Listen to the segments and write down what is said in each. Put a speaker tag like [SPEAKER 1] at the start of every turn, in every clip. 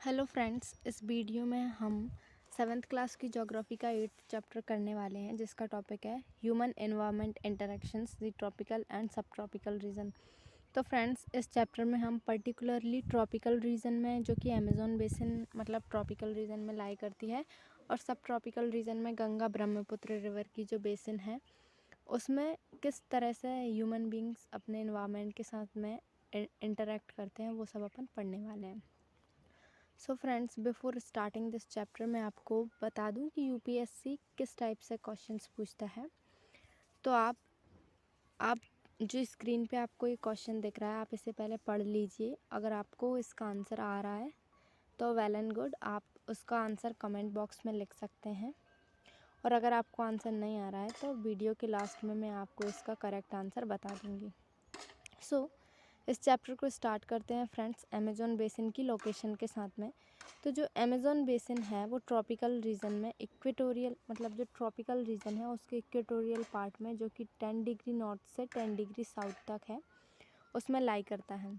[SPEAKER 1] Hello friends, इस video में हम 7th क्लास की ज्योग्राफी का 8th चैप्टर करने वाले हैं, जिसका टॉपिक है human environment interactions the tropical and सब ट्रॉपिकल रीजन। तो फ्रेंड्स, इस चैप्टर में हम पर्टिकुलरली ट्रॉपिकल रीजन में, जो कि अमेज़न बेसिन मतलब ट्रॉपिकल रीजन में लाई करती है, और सब ट्रॉपिकल रीजन में गंगा ब्रह्मपुत्र रिवर की जो बेसिन है उसमें किस तरह से ह्यूमन बींग्स अपने एनवायरनमेंट के साथ में इंटरेक्ट करते हैं, वो सब अपन पढ़ने वाले हैं। So friends, before starting this chapter मैं आपको बता दूं कि यूपीएससी किस टाइप से क्वेश्चंस पूछता है। तो आप जो स्क्रीन पे आपको ये क्वेश्चन दिख रहा है, आप इसे पहले पढ़ लीजिए। अगर आपको इसका आंसर आ रहा है तो वेल एंड गुड, आप उसका आंसर कमेंट बॉक्स में लिख सकते हैं। और अगर आपको आंसर नहीं आ रहा है तो वीडियो के लास्ट में मैं आपको इसका करेक्ट आंसर बता दूँगी। सो इस चैप्टर को स्टार्ट करते हैं फ्रेंड्स, अमेज़न बेसिन की लोकेशन के साथ में। तो जो अमेज़न बेसिन है वो ट्रॉपिकल रीजन में इक्वेटोरियल मतलब जो ट्रॉपिकल रीजन है उसके इक्वेटोरियल पार्ट में, जो कि 10 डिग्री नॉर्थ से 10 डिग्री साउथ तक है, उसमें लाई करता है।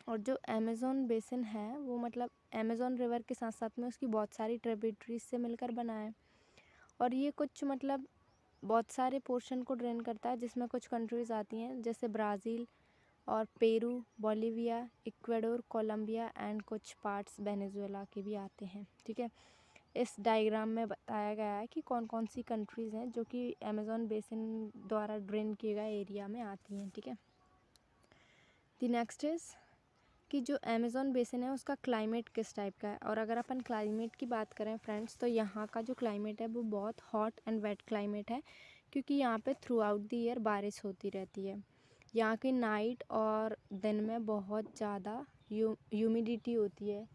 [SPEAKER 1] और जो अमेज़न बेसिन है वो मतलब अमेज़न रिवर के साथ साथ में उसकी बहुत सारी ट्रिब्यूटरीज से मिलकर बना है। और ये कुछ मतलब बहुत सारे पोर्शन को ड्रेन करता है, जिसमें कुछ कंट्रीज़ आती हैं जैसे ब्राज़ील और Peru, Bolivia, Ecuador, Colombia and कुछ पार्ट्स वेनेजुएला के भी आते हैं। ठीक है, इस डायग्राम में बताया गया है कि कौन कौन सी कंट्रीज़ हैं जो कि अमेज़न बेसिन द्वारा ड्रेन किए गए एरिया में आती हैं। ठीक है, द नेक्स्ट इज़ कि जो अमेज़न बेसिन है उसका क्लाइमेट किस टाइप का है। और अगर अपन क्लाइमेट की बात करें फ्रेंड्स, तो यहाँ का जो क्लाइमेट है वो बहुत हॉट एंड वेट क्लाइमेट है, क्योंकि यहाँ पे थ्रू आउट द ईयर बारिश होती रहती है। यहाँ की नाइट और दिन में बहुत ज़्यादा ह्यूमिडिटी होती है,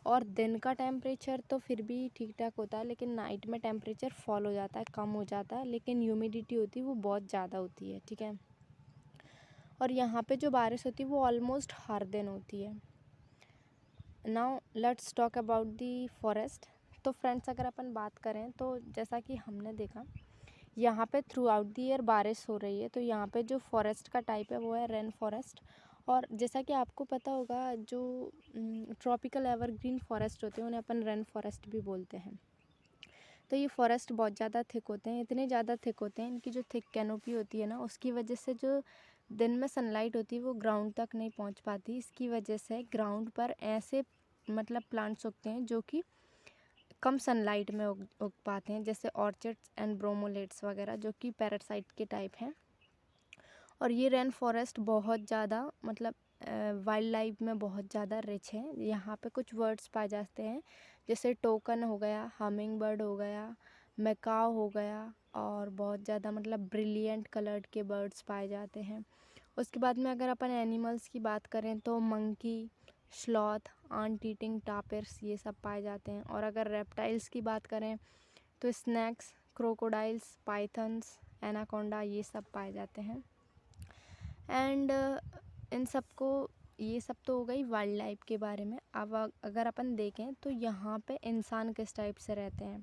[SPEAKER 1] और दिन का टेम्परेचर तो फिर भी ठीक ठाक होता है, लेकिन नाइट में टेम्परेचर फॉल हो जाता है, कम हो जाता है, लेकिन ह्यूमिडिटी होती है वो बहुत ज़्यादा होती है। ठीक है, और यहाँ पे जो बारिश होती है वो ऑलमोस्ट हर दिन होती है। Now let's talk about the forest. तो फ्रेंड्स, अगर अपन बात करें तो जैसा कि हमने देखा यहाँ पे थ्रू आउट द ईयर बारिश हो रही है, तो यहाँ पे जो फॉरेस्ट का टाइप है वो है रेन फॉरेस्ट। और जैसा कि आपको पता होगा, जो ट्रॉपिकल एवरग्रीन फॉरेस्ट होते हैं उन्हें अपन रेन फॉरेस्ट भी बोलते हैं। तो ये फॉरेस्ट बहुत ज़्यादा थिक होते हैं, इतने ज़्यादा थिक होते हैं, इनकी जो थिक कैनोपी होती है ना, उसकी वजह से जो दिन में सनलाइट होती है वो ग्राउंड तक नहीं पहुंच पाती। इसकी वजह से ग्राउंड पर ऐसे मतलब प्लांट्स उगते हैं जो कि कम सनलाइट में उग पाते हैं, जैसे ऑर्चिड्स एंड ब्रोमोलेट्स वगैरह, जो कि पैरासाइट के टाइप हैं। और ये रेन फॉरेस्ट बहुत ज़्यादा मतलब वाइल्ड लाइफ में बहुत ज़्यादा रिच है। यहाँ पे कुछ वर्ड्स पाए जाते हैं, जैसे टोकन हो गया, हमिंग बर्ड हो गया, मैकाओ हो गया, और बहुत ज़्यादा मतलब ब्रिलियंट कलर्ड के बर्ड्स पाए जाते हैं। उसके बाद में अगर अपन एनिमल्स की बात करें तो मंकी, स्लॉथ, आंट ईटिंग टापिर्स, ये सब पाए जाते हैं। और अगर रेप्टाइल्स की बात करें तो स्नैक्स, क्रोकोडाइल्स, पाइथन्स, एनाकोंडा, ये सब पाए जाते हैं। एंड इन सबको, ये सब तो हो गई वाइल्ड लाइफ के बारे में। अब अगर अपन देखें तो यहाँ पे इंसान किस टाइप से रहते हैं,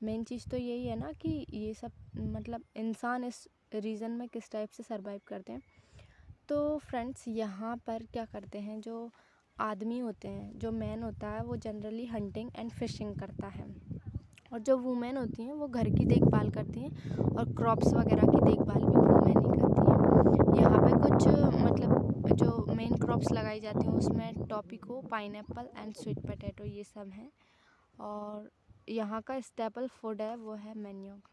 [SPEAKER 1] मेन चीज़ तो यही है ना कि ये सब मतलब इंसान इस रीजन में किस टाइप से सरवाइव करते हैं। तो फ्रेंड्स, यहाँ पर क्या करते हैं, जो आदमी होते हैं, जो मैन होता है वो जनरली हंटिंग एंड फिशिंग करता है, और जो वुमेन होती हैं वो घर की देखभाल करती हैं, और क्रॉप्स वगैरह की देखभाल भी वुमेन ही करती हैं। यहाँ पे कुछ मतलब जो मेन क्रॉप्स लगाई जाती हैं उसमें टॉपिको, पाइनएप्पल एंड स्वीट पोटैटो, ये सब हैं। और यहाँ का स्टेपल फूड है वो है मैन्योक।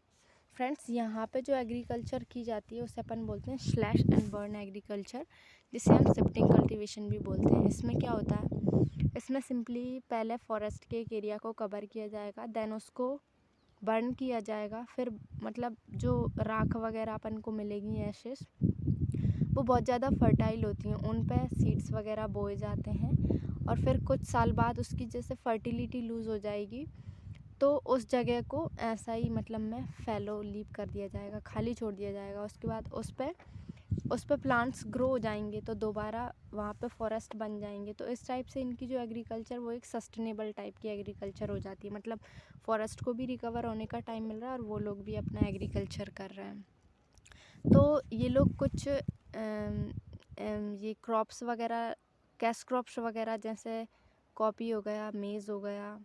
[SPEAKER 1] फ्रेंड्स, यहाँ पे जो एग्रीकल्चर की जाती है उसे अपन बोलते हैं स्लैश एंड बर्न एग्रीकल्चर, जिसे हम शिफ्टिंग कल्टीवेशन भी बोलते हैं। इसमें क्या होता है, इसमें सिंपली पहले फॉरेस्ट के एक एरिया को कवर किया जाएगा, देन उसको बर्न किया जाएगा, फिर मतलब जो राख वगैरह अपन को मिलेगी एशेस, वो बहुत ज़्यादा फर्टाइल होती हैं, उन पे सीड्स वगैरह बोए जाते हैं, और फिर कुछ साल बाद उसकी जैसे फर्टिलिटी लूज़ हो जाएगी तो उस जगह को ऐसा ही मतलब में फैलो लीव कर दिया जाएगा, खाली छोड़ दिया जाएगा। उसके बाद उस पे प्लांट्स ग्रो हो जाएंगे, तो दोबारा वहाँ पे फॉरेस्ट बन जाएंगे। तो इस टाइप से इनकी जो एग्रीकल्चर वो एक सस्टेनेबल टाइप की एग्रीकल्चर हो जाती है, मतलब फॉरेस्ट को भी रिकवर होने का टाइम मिल रहा है और वो लोग भी अपना एग्रीकल्चर कर रहे हैं। तो ये लोग कुछ ये क्रॉप्स वगैरह, कैश क्रॉप्स वगैरह, जैसे कॉफ़ी हो गया, मेज़ हो गया,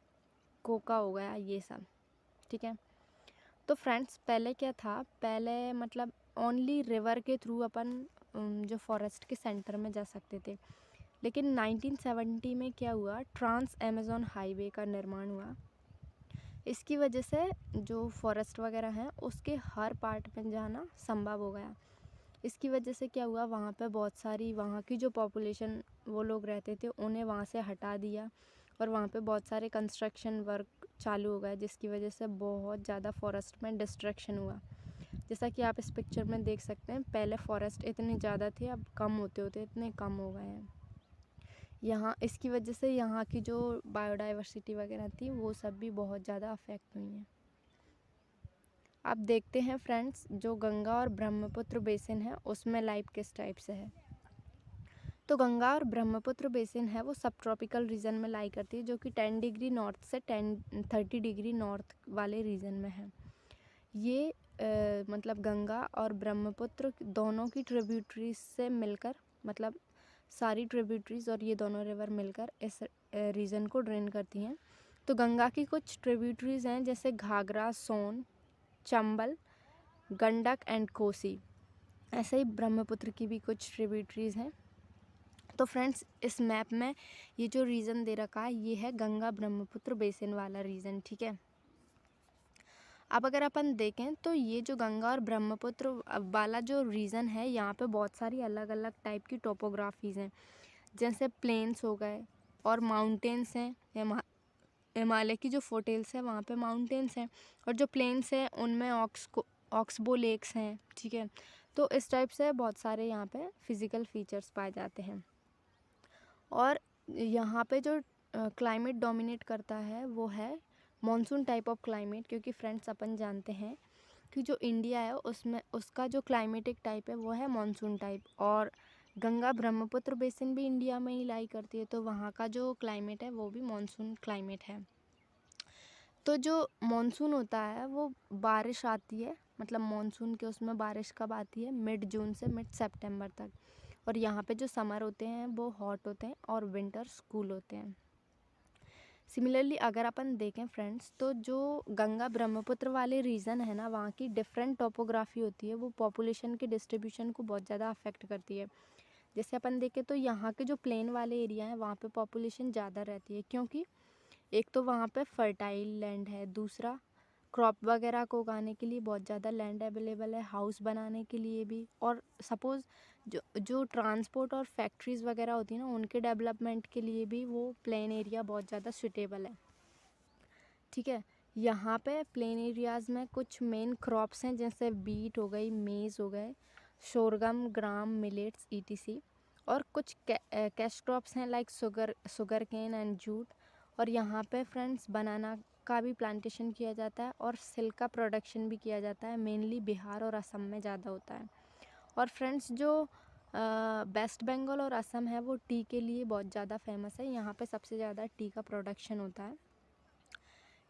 [SPEAKER 1] कोका हो गया, ये सब। ठीक है। तो फ्रेंड्स पहले क्या था, पहले मतलब ओनली रिवर के थ्रू अपन जो फॉरेस्ट के सेंटर में जा सकते थे। लेकिन 1970 में क्या हुआ, ट्रांस अमेज़न हाईवे का निर्माण हुआ। इसकी वजह से जो फॉरेस्ट वगैरह हैं उसके हर पार्ट में जाना संभव हो गया। इसकी वजह से क्या हुआ, वहाँ पे बहुत सारी वहाँ की जो पॉपुलेशन वो लोग रहते थे उन्हें वहाँ से हटा दिया और वहाँ पे बहुत सारे कंस्ट्रक्शन वर्क चालू हो गए, जिसकी वजह से बहुत ज़्यादा फॉरेस्ट में डिस्ट्रक्शन हुआ। जैसा कि आप इस पिक्चर में देख सकते हैं, पहले फॉरेस्ट इतने ज़्यादा थे, अब कम होते होते इतने कम हो गए हैं। यहाँ इसकी वजह से यहाँ की जो बायोडाइवर्सिटी वगैरह थी वो सब भी बहुत ज़्यादा अफेक्ट हुई हैं। अब देखते हैं फ्रेंड्स, जो गंगा और ब्रह्मपुत्र बेसिन है उसमें लाइफ किस टाइप से है। तो गंगा और ब्रह्मपुत्र बेसिन है वो सब ट्रॉपिकल रीजन में लाई करती है, जो कि 10 डिग्री नॉर्थ से 30 डिग्री नॉर्थ वाले रीजन में है। ये मतलब गंगा और ब्रह्मपुत्र दोनों की ट्रिब्यूटरीज से मिलकर, मतलब सारी ट्रिब्यूटरीज और ये दोनों रिवर मिलकर इस रीजन को ड्रेन करती हैं। तो गंगा की कुछ ट्रिब्यूटरीज हैं जैसे घाघरा, सोन, चंबल, गंडक एंड कोसी। ऐसे ही ब्रह्मपुत्र की भी कुछ ट्रिब्यूटरीज हैं। तो फ्रेंड्स इस मैप में ये जो रीजन दे रखा है ये है गंगा ब्रह्मपुत्र बेसिन वाला रीजन। ठीक है। अब अगर अपन देखें तो ये जो गंगा और ब्रह्मपुत्र वाला जो रीजन है, यहाँ पे बहुत सारी अलग अलग टाइप की टोपोग्राफीज़ हैं, जैसे प्लेन्स हो गए और माउंटेन्स हैं। हिमालय की जो फोटेल्स है वहाँ पे माउंटेन्स हैं, और जो प्लेन्स हैं उनमें ऑक्सबो लेक्स हैं। ठीक है। तो इस टाइप से बहुत सारे यहाँ पे फिज़िकल फीचर्स पाए जाते हैं। और यहाँ पे जो क्लाइमेट डोमिनेट करता है वो है मॉनसून टाइप ऑफ क्लाइमेट, क्योंकि फ्रेंड्स अपन जानते हैं कि जो इंडिया है उसमें उसका जो क्लाइमेटिक टाइप है वो है मॉनसून टाइप, और गंगा ब्रह्मपुत्र बेसिन भी इंडिया में ही लाई करती है, तो वहाँ का जो क्लाइमेट है वो भी मॉनसून क्लाइमेट है। तो जो मॉनसून होता है वो बारिश आती है, मतलब मॉनसून के उसमें बारिश कब आती है, मिड जून से मिड सितंबर तक। और यहाँ पे जो समर होते हैं वो हॉट होते हैं और विंटर्स कूल होते हैं। सिमिलरली अगर अपन देखें फ्रेंड्स, तो जो गंगा ब्रह्मपुत्र वाले रीजन है ना, वहाँ की डिफरेंट टोपोग्राफी होती है, वो पॉपुलेशन के डिस्ट्रीब्यूशन को बहुत ज़्यादा अफेक्ट करती है। जैसे अपन देखें तो यहाँ के जो प्लेन वाले एरिया हैं वहाँ पे पॉपुलेशन ज़्यादा रहती है, क्योंकि एक तो वहाँ पे फर्टाइल लैंड है, दूसरा क्रॉप वगैरह को उगाने के लिए बहुत ज़्यादा लैंड अवेलेबल है, हाउस बनाने के लिए भी, और सपोज़ जो ट्रांसपोर्ट और फैक्ट्रीज़ वगैरह होती हैं ना उनके डेवलपमेंट के लिए भी वो प्लेन एरिया बहुत ज़्यादा सूटेबल है। ठीक है। यहाँ पे प्लेन एरियाज़ में कुछ मेन क्रॉप्स हैं जैसे बीट हो गई, मेज़ हो गए, शोरगम, ग्राम, मिलेट्स ईटीसी, और कुछ कैश क्रॉप्स हैं like sugar cane and jute. और यहाँ पे फ्रेंड्स बनाना का भी प्लांटेशन किया जाता है और सिल्क का प्रोडक्शन भी किया जाता है, मेनली बिहार और असम में ज़्यादा होता है। और फ्रेंड्स जो वेस्ट बंगाल और असम है वो टी के लिए बहुत ज़्यादा फेमस है, यहाँ पे सबसे ज़्यादा टी का प्रोडक्शन होता है।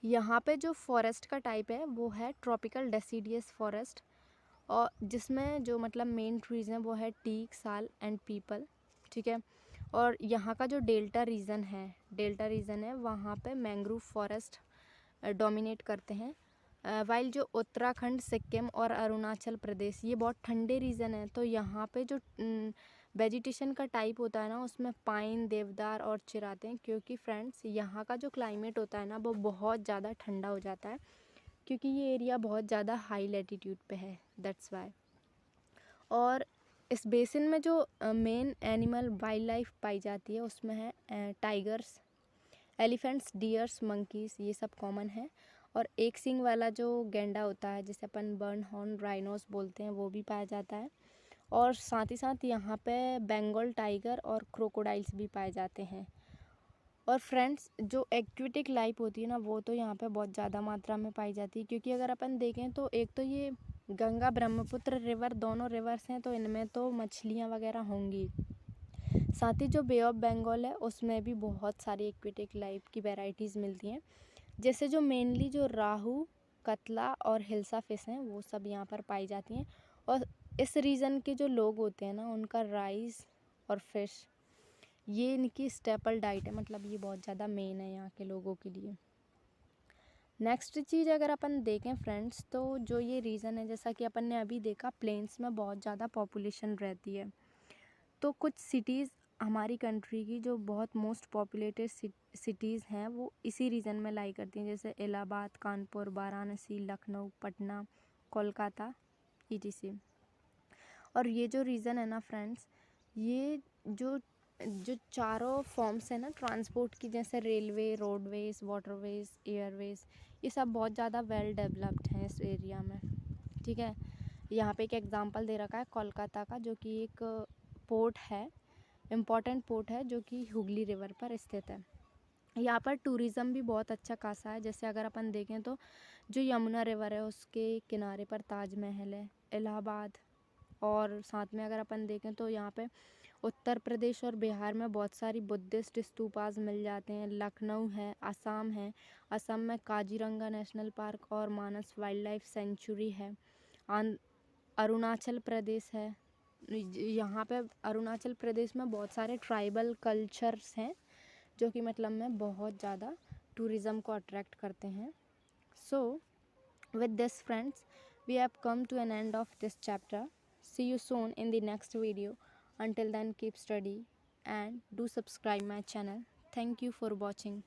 [SPEAKER 1] यहाँ पे जो फॉरेस्ट का टाइप है वो है ट्रॉपिकल डेसिडियस फॉरेस्ट, और जिसमें जो मतलब मेन ट्रीज़ हैं वो है टीक, साल एंड पीपल। ठीक है। और यहाँ का जो डेल्टा रीजन है वहाँ पे मैंग्रोव फॉरेस्ट डोमिनेट करते हैं, वाइल जो उत्तराखंड, सिक्किम और अरुणाचल प्रदेश ये बहुत ठंडे रीजन है, तो यहाँ पे जो वेजिटेशन का टाइप होता है ना उसमें पाइन, देवदार और चिर आते हैं, क्योंकि फ्रेंड्स यहाँ का जो क्लाइमेट होता है ना वो बहुत ज़्यादा ठंडा हो जाता है, क्योंकि ये एरिया बहुत ज़्यादा हाई लैटिट्यूड पे है, दैट्स वाई। और इस बेसिन में जो मेन एनिमल वाइल्ड लाइफ पाई जाती है उसमें है टाइगर्स, एलिफेंट्स, डियर्स, मंकीज़, ये सब कॉमन है। और एक सींग वाला जो गैंडा होता है जिसे अपन बर्न हॉर्न राइनोस बोलते हैं वो भी पाया जाता है। और साथ ही साथ यहाँ पे बंगाल टाइगर और क्रोकोडाइल्स भी पाए जाते हैं। और फ्रेंड्स जो एक्वेटिक लाइफ होती है ना वो तो यहाँ पे बहुत ज़्यादा मात्रा में पाई जाती है, क्योंकि अगर अपन देखें तो एक तो ये गंगा ब्रह्मपुत्र रिवर दोनों रिवर्स हैं तो इनमें तो मछलियाँ वगैरह होंगी, साथ ही जो बे ऑफ बंगाल है उसमें भी बहुत सारी एक्वेटिक लाइफ की वैरायटीज़ मिलती हैं, जैसे जो मेनली जो राहू, कतला और हिल्सा फिश हैं वो सब यहाँ पर पाई जाती हैं। और इस रीजन के जो लोग होते हैं ना उनका राइस और फिश ये इनकी स्टेपल डाइट है, मतलब ये बहुत ज़्यादा मेन है यहाँ के लोगों के लिए। नेक्स्ट चीज़ अगर अपन देखें फ्रेंड्स, तो जो ये रीज़न है, जैसा कि अपन ने अभी देखा प्लेन्स में बहुत ज़्यादा पॉपुलेशन रहती है, तो कुछ सिटीज़ हमारी कंट्री की जो बहुत मोस्ट पॉपुलेटेड सिटीज़ हैं वो इसी रीजन में लाई करती हैं, जैसे इलाहाबाद, कानपुर, वाराणसी, लखनऊ, पटना, कोलकाता etc। और ये जो रीज़न है ना फ्रेंड्स, ये जो जो चारों फॉर्म्स है ना ट्रांसपोर्ट की, जैसे रेलवे, रोडवेज, वाटरवेज, एयरवेज, ये सब बहुत ज़्यादा वेल डेवलप्ड हैं इस एरिया में, ठीक है। यहाँ पे एक एग्जांपल दे रखा है कोलकाता का, जो कि एक पोर्ट है, इम्पॉर्टेंट पोर्ट है, जो कि हुगली रिवर पर स्थित है। यहाँ पर टूरिज़्म भी बहुत अच्छा खासा है, जैसे अगर अपन देखें तो जो यमुना रिवर है उसके किनारे पर ताजमहल है, इलाहाबाद, और साथ में अगर अपन देखें तो यहाँ पे उत्तर प्रदेश और बिहार में बहुत सारी बुद्धिस्ट स्तूपास मिल जाते हैं। लखनऊ है, असम है, असम में काजीरंगा नेशनल पार्क और मानस वाइल्ड लाइफ सेंचुरी है। अरुणाचल प्रदेश है, यहाँ पे अरुणाचल प्रदेश में बहुत सारे ट्राइबल कल्चर्स हैं जो कि मतलब में बहुत ज़्यादा टूरिज़्म को अट्रैक्ट करते हैं। सो with this friends, we have come to an end of this chapter. See you soon in the next video. Until then, keep study and do subscribe my channel. Thank you for watching.